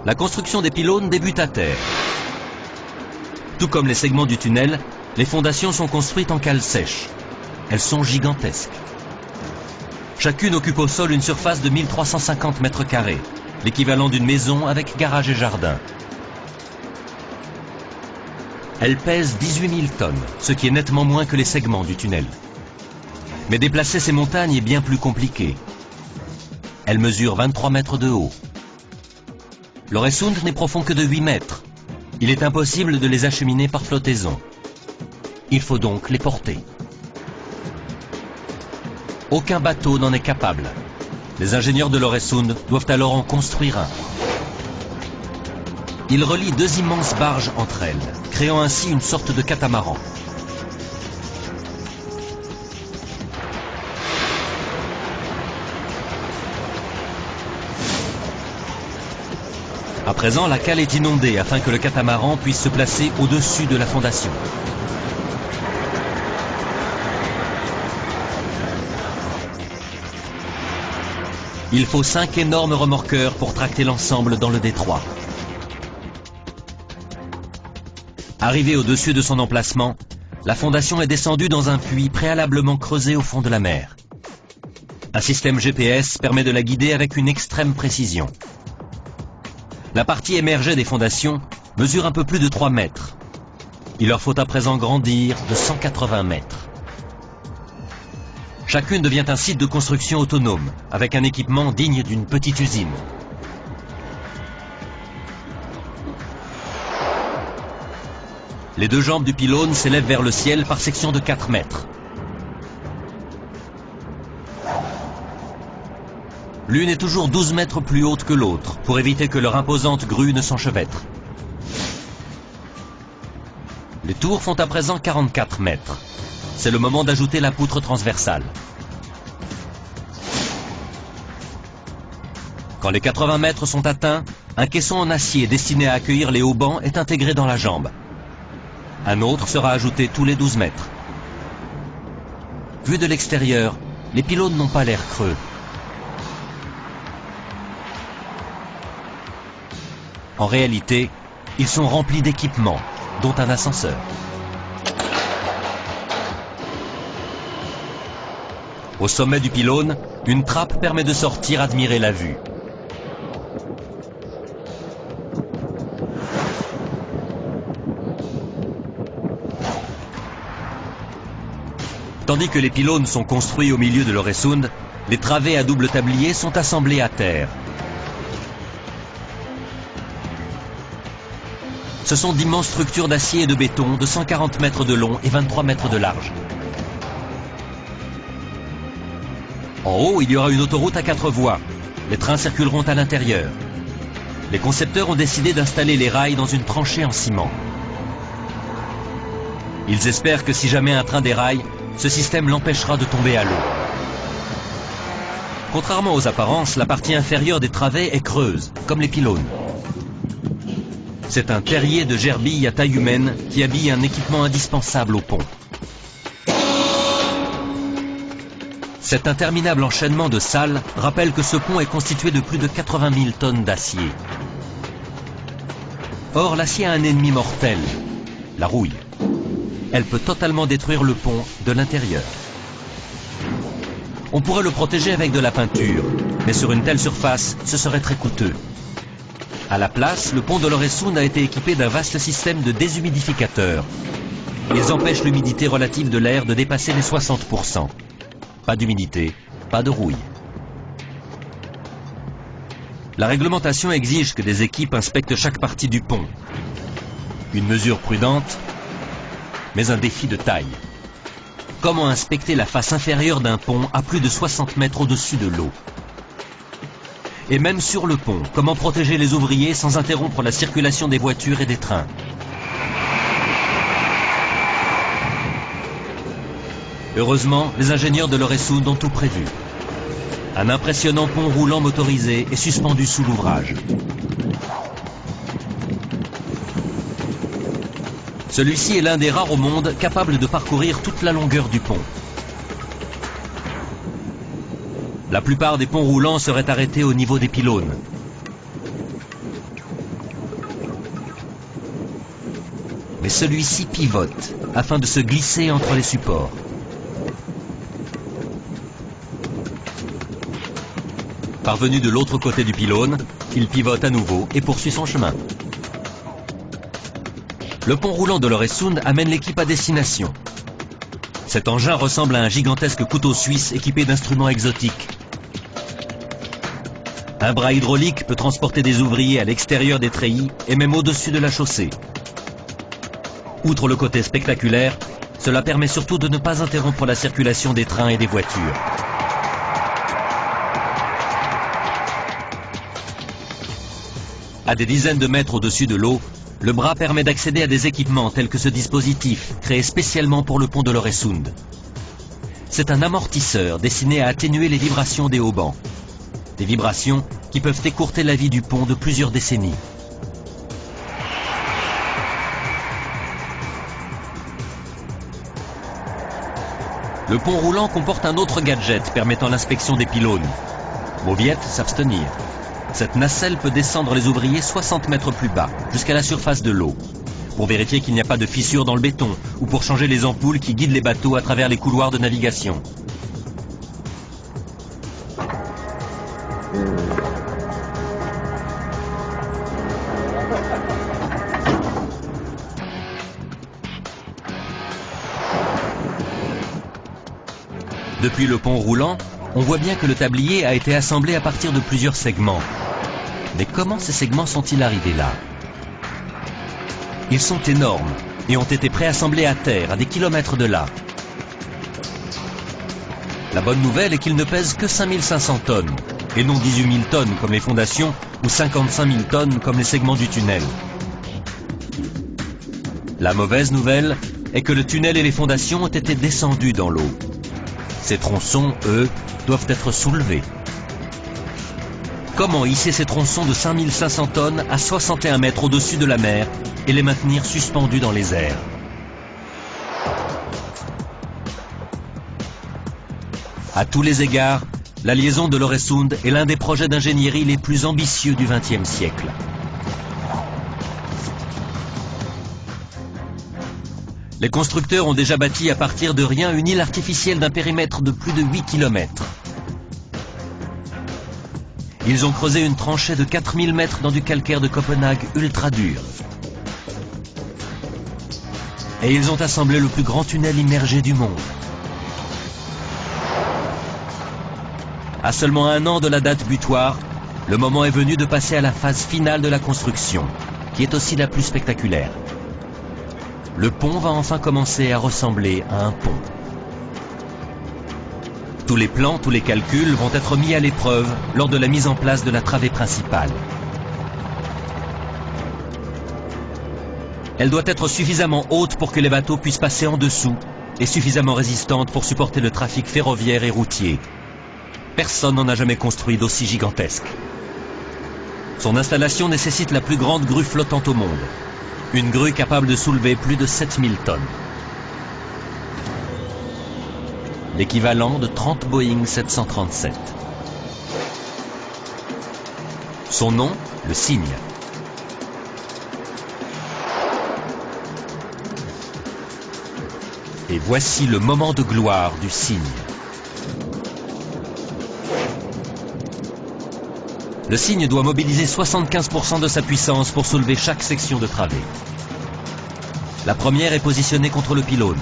La construction des pylônes débute à terre. Tout comme les segments du tunnel, les fondations sont construites en cale sèche. Elles sont gigantesques. Chacune occupe au sol une surface de 1350 mètres carrés, l'équivalent d'une maison avec garage et jardin. Elles pèsent 18 000 tonnes, ce qui est nettement moins que les segments du tunnel. Mais déplacer ces montagnes est bien plus compliqué. Elles mesurent 23 mètres de haut. L'Øresund n'est profond que de 8 mètres. Il est impossible de les acheminer par flottaison. Il faut donc les porter. Aucun bateau n'en est capable. Les ingénieurs de l'Øresund doivent alors en construire un. Ils relient deux immenses barges entre elles, créant ainsi une sorte de catamaran. À présent, la cale est inondée afin que le catamaran puisse se placer au-dessus de la fondation. Il faut 5 énormes remorqueurs pour tracter l'ensemble dans le détroit. Arrivé au-dessus de son emplacement, la fondation est descendue dans un puits préalablement creusé au fond de la mer. Un système GPS permet de la guider avec une extrême précision. La partie émergée des fondations mesure un peu plus de 3 mètres. Il leur faut à présent grandir de 180 mètres. Chacune devient un site de construction autonome, avec un équipement digne d'une petite usine. Les deux jambes du pylône s'élèvent vers le ciel par section de 4 mètres. L'une est toujours 12 mètres plus haute que l'autre, pour éviter que leur imposante grue ne s'enchevêtre. Les tours font à présent 44 mètres. C'est le moment d'ajouter la poutre transversale. Quand les 80 mètres sont atteints, un caisson en acier destiné à accueillir les haubans est intégré dans la jambe. Un autre sera ajouté tous les 12 mètres. Vu de l'extérieur, les pylônes n'ont pas l'air creux. En réalité, ils sont remplis d'équipements, dont un ascenseur. Au sommet du pylône, une trappe permet de sortir admirer la vue. Tandis que les pylônes sont construits au milieu de l'Øresund, les travées à double tablier sont assemblées à terre. Ce sont d'immenses structures d'acier et de béton de 140 mètres de long et 23 mètres de large. En haut, il y aura une autoroute à 4 voies. Les trains circuleront à l'intérieur. Les concepteurs ont décidé d'installer les rails dans une tranchée en ciment. Ils espèrent que si jamais un train déraille, ce système l'empêchera de tomber à l'eau. Contrairement aux apparences, la partie inférieure des travées est creuse, comme les pylônes. C'est un terrier de gerbille à taille humaine qui habille un équipement indispensable au pont. Cet interminable enchaînement de salles rappelle que ce pont est constitué de plus de 80 000 tonnes d'acier. Or, l'acier a un ennemi mortel, la rouille. Elle peut totalement détruire le pont de l'intérieur. On pourrait le protéger avec de la peinture, mais sur une telle surface, ce serait très coûteux. À la place, le pont de l'Øresund a été équipé d'un vaste système de déshumidificateurs. Ils empêchent l'humidité relative de l'air de dépasser les 60%. Pas d'humidité, pas de rouille. La réglementation exige que des équipes inspectent chaque partie du pont. Une mesure prudente, mais un défi de taille. Comment inspecter la face inférieure d'un pont à plus de 60 mètres au-dessus de l'eau? Et même sur le pont, comment protéger les ouvriers sans interrompre la circulation des voitures et des trains? Heureusement, les ingénieurs de l'Øresund ont tout prévu. Un impressionnant pont roulant motorisé est suspendu sous l'ouvrage. Celui-ci est l'un des rares au monde capable de parcourir toute la longueur du pont. La plupart des ponts roulants seraient arrêtés au niveau des pylônes. mais celui-ci pivote afin de se glisser entre les supports. Parvenu de l'autre côté du pylône, il pivote à nouveau et poursuit son chemin. Le pont roulant de l'Øresund amène l'équipe à destination. Cet engin ressemble à un gigantesque couteau suisse équipé d'instruments exotiques. Un bras hydraulique peut transporter des ouvriers à l'extérieur des treillis et même au-dessus de la chaussée. Outre le côté spectaculaire, cela permet surtout de ne pas interrompre la circulation des trains et des voitures. À des dizaines de mètres au-dessus de l'eau, le bras permet d'accéder à des équipements tels que ce dispositif, créé spécialement pour le pont de l'Øresund. C'est un amortisseur destiné à atténuer les vibrations des haubans. Des vibrations qui peuvent écourter la vie du pont de plusieurs décennies. Le pont roulant comporte un autre gadget permettant l'inspection des pylônes. Mauviette s'abstenir. Cette nacelle peut descendre les ouvriers 60 mètres plus bas, jusqu'à la surface de l'eau, pour vérifier qu'il n'y a pas de fissures dans le béton ou pour changer les ampoules qui guident les bateaux à travers les couloirs de navigation. Depuis le pont roulant, on voit bien que le tablier a été assemblé à partir de plusieurs segments. Mais comment ces segments sont-ils arrivés là? Ils sont énormes et ont été préassemblés à terre, à des kilomètres de là. La bonne nouvelle est qu'ils ne pèsent que 5500 tonnes, et non 18 000 tonnes comme les fondations ou 55 000 tonnes comme les segments du tunnel. La mauvaise nouvelle est que le tunnel et les fondations ont été descendus dans l'eau. Ces tronçons, eux, doivent être soulevés. Comment hisser ces tronçons de 5500 tonnes à 61 mètres au-dessus de la mer et les maintenir suspendus dans les airs? À tous les égards, la liaison de l'Øresund est l'un des projets d'ingénierie les plus ambitieux du XXe siècle. Les constructeurs ont déjà bâti à partir de rien une île artificielle d'un périmètre de plus de 8 km. Ils ont creusé une tranchée de 4000 mètres dans du calcaire de Copenhague ultra dur. Et ils ont assemblé le plus grand tunnel immergé du monde. À seulement 1 an de la date butoir, le moment est venu de passer à la phase finale de la construction, qui est aussi la plus spectaculaire. Le pont va enfin commencer à ressembler à un pont. Tous les plans, tous les calculs vont être mis à l'épreuve lors de la mise en place de la travée principale. Elle doit être suffisamment haute pour que les bateaux puissent passer en dessous et suffisamment résistante pour supporter le trafic ferroviaire et routier. Personne n'en a jamais construit d'aussi gigantesque. Son installation nécessite la plus grande grue flottante au monde. Une grue capable de soulever plus de 7000 tonnes. L'équivalent de 30 Boeing 737. Son nom, le Cygne. Et voici le moment de gloire du Cygne. Le Cygne doit mobiliser 75% de sa puissance pour soulever chaque section de travée. La première est positionnée contre le pylône.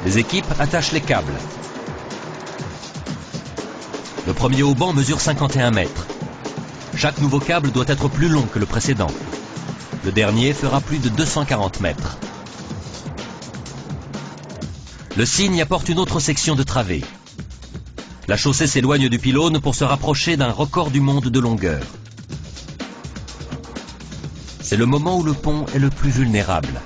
Les équipes attachent les câbles. Le premier auban mesure 51 mètres. Chaque nouveau câble doit être plus long que le précédent. Le dernier fera plus de 240 mètres. Le Cygne apporte une autre section de travée. La chaussée s'éloigne du pylône pour se rapprocher d'un record du monde de longueur. C'est le moment où le pont est le plus vulnérable.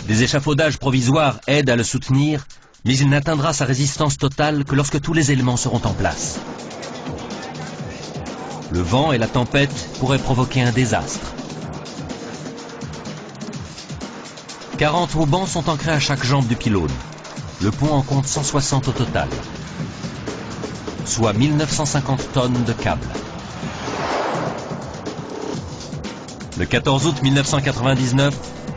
Des échafaudages provisoires aident à le soutenir, mais il n'atteindra sa résistance totale que lorsque tous les éléments seront en place. Le vent et la tempête pourraient provoquer un désastre. 40 haubans sont ancrés à chaque jambe du pylône. Le pont en compte 160 au total, soit 1950 tonnes de câbles. Le 14 août 1999,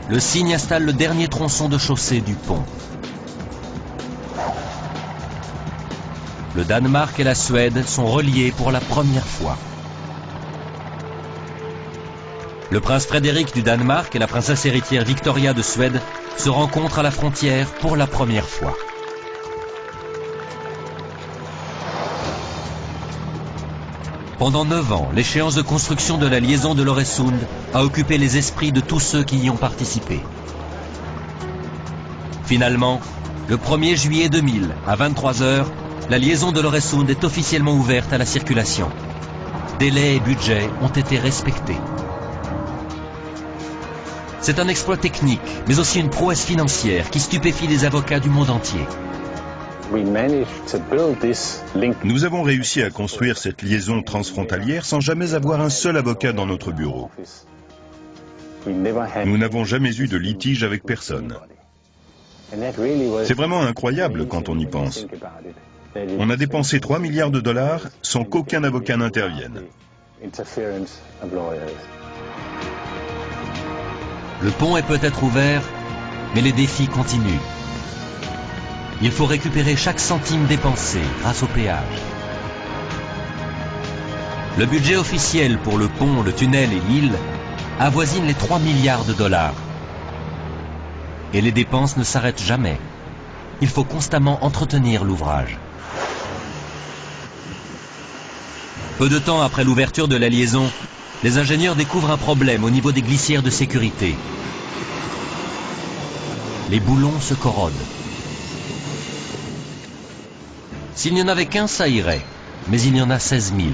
le Cygne installe le dernier tronçon de chaussée du pont. Le Danemark et la Suède sont reliés pour la première fois. Le prince Frédéric du Danemark et la princesse héritière Victoria de Suède se rencontrent à la frontière pour la première fois. Pendant 9 ans, l'échéance de construction de la liaison de l'Øresund a occupé les esprits de tous ceux qui y ont participé. Finalement, le 1er juillet 2000, à 23 h, la liaison de l'Øresund est officiellement ouverte à la circulation. Délais et budget ont été respectés. C'est un exploit technique, mais aussi une prouesse financière qui stupéfie les avocats du monde entier. Nous avons réussi à construire cette liaison transfrontalière sans jamais avoir un seul avocat dans notre bureau. Nous n'avons jamais eu de litige avec personne. C'est vraiment incroyable quand on y pense. On a dépensé 3 milliards de dollars sans qu'aucun avocat n'intervienne. Le pont est peut-être ouvert, mais les défis continuent. Il faut récupérer chaque centime dépensé grâce au péage. Le budget officiel pour le pont, le tunnel et l'île avoisine les 3 milliards de dollars. Et les dépenses ne s'arrêtent jamais. Il faut constamment entretenir l'ouvrage. Peu de temps après l'ouverture de la liaison, les ingénieurs découvrent un problème au niveau des glissières de sécurité. Les boulons se corrodent. S'il n'y en avait qu'un, ça irait, mais il y en a 16 000.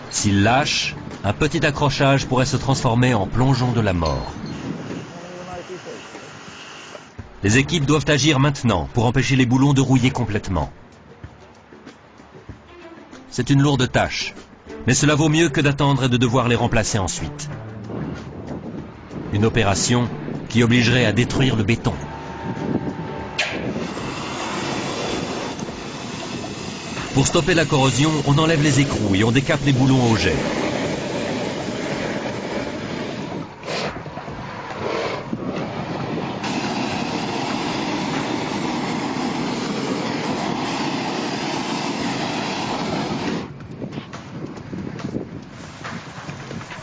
S'ils lâchent, un petit accrochage pourrait se transformer en plongeon de la mort. Les équipes doivent agir maintenant pour empêcher les boulons de rouiller complètement. C'est une lourde tâche, mais cela vaut mieux que d'attendre et de devoir les remplacer ensuite. Une opération qui obligerait à détruire le béton. Pour stopper la corrosion, on enlève les écrous et on décape les boulons au jet.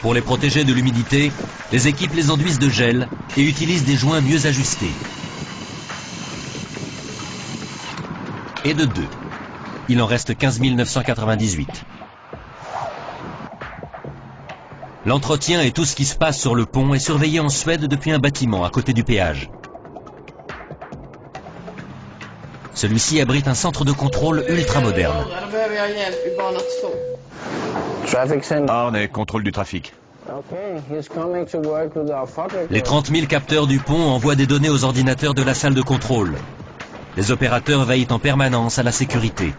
Pour les protéger de l'humidité, les équipes les enduisent de gel et utilisent des joints mieux ajustés. Et de 2. Il en reste 15 998. L'entretien et tout ce qui se passe sur le pont est surveillé en Suède depuis un bâtiment à côté du péage. Celui-ci abrite un centre de contrôle ultra moderne. Arne, contrôle du trafic. Les 30 000 capteurs du pont envoient des données aux ordinateurs de la salle de contrôle. Les opérateurs veillent en permanence à la sécurité.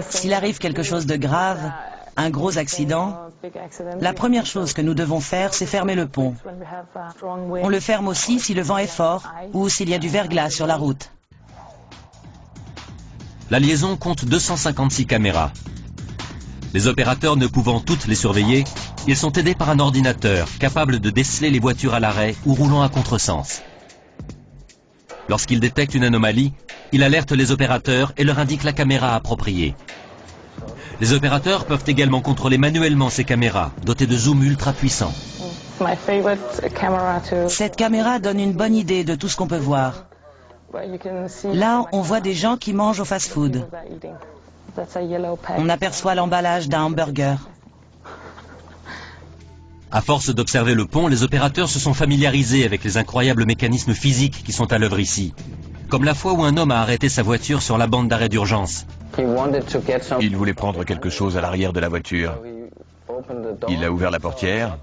S'il arrive quelque chose de grave, un gros accident, la première chose que nous devons faire, c'est fermer le pont. On le ferme aussi si le vent est fort ou s'il y a du verglas sur la route. La liaison compte 256 caméras. Les opérateurs ne pouvant toutes les surveiller, ils sont aidés par un ordinateur capable de déceler les voitures à l'arrêt ou roulant à contresens. Lorsqu'il détecte une anomalie, il alerte les opérateurs et leur indique la caméra appropriée. Les opérateurs peuvent également contrôler manuellement ces caméras, dotées de zoom ultra puissant. Cette caméra donne une bonne idée de tout ce qu'on peut voir. Là, on voit des gens qui mangent au fast-food. On aperçoit l'emballage d'un hamburger. À force d'observer le pont, les opérateurs se sont familiarisés avec les incroyables mécanismes physiques qui sont à l'œuvre ici. Comme la fois où un homme a arrêté sa voiture sur la bande d'arrêt d'urgence. Il voulait prendre quelque chose à l'arrière de la voiture. Il a ouvert la portière.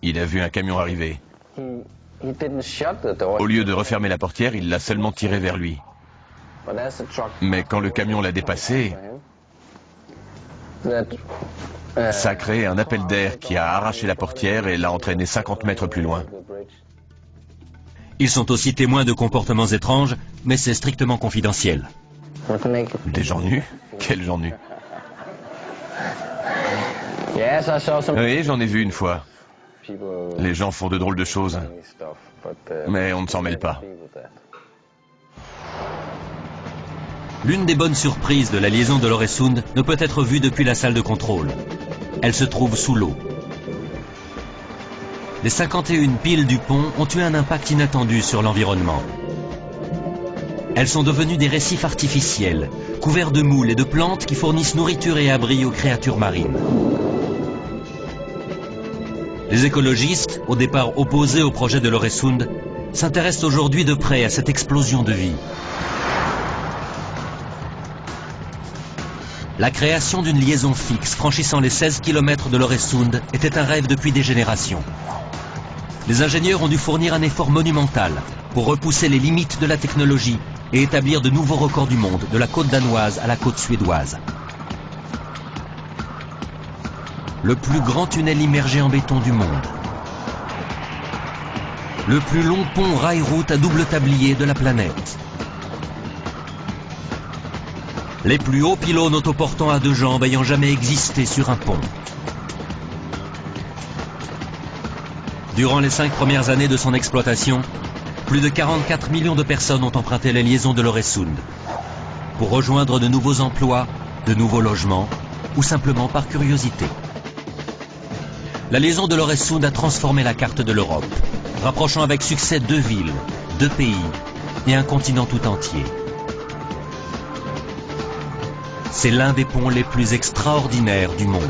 Il a vu un camion arriver. Au lieu de refermer la portière, il l'a seulement tiré vers lui. Mais quand le camion l'a dépassé, ça a créé un appel d'air qui a arraché la portière et l'a entraîné 50 mètres plus loin. Ils sont aussi témoins de comportements étranges, mais c'est strictement confidentiel. Des gens nus? Quels gens nus? Oui, j'en ai vu une fois. Les gens font de drôles de choses, mais on ne s'en mêle pas. L'une des bonnes surprises de la liaison de l'Øresund ne peut être vue depuis la salle de contrôle. Elle se trouve sous l'eau. Les 51 piles du pont ont eu un impact inattendu sur l'environnement. Elles sont devenues des récifs artificiels, couverts de moules et de plantes qui fournissent nourriture et abri aux créatures marines. Les écologistes, au départ opposés au projet de l'Øresund, s'intéressent aujourd'hui de près à cette explosion de vie. La création d'une liaison fixe franchissant les 16 km de l'Øresund était un rêve depuis des générations. Les ingénieurs ont dû fournir un effort monumental pour repousser les limites de la technologie et établir de nouveaux records du monde, de la côte danoise à la côte suédoise. Le plus grand tunnel immergé en béton du monde. Le plus long pont rail-route à double tablier de la planète. Les plus hauts pylônes autoportants à deux jambes ayant jamais existé sur un pont. Durant les 5 premières années de son exploitation, plus de 44 millions de personnes ont emprunté les liaisons de l'Øresund pour rejoindre de nouveaux emplois, de nouveaux logements ou simplement par curiosité. La liaison de l'Øresund a transformé la carte de l'Europe, rapprochant avec succès 2 villes, 2 pays et un continent tout entier. C'est l'un des ponts les plus extraordinaires du monde.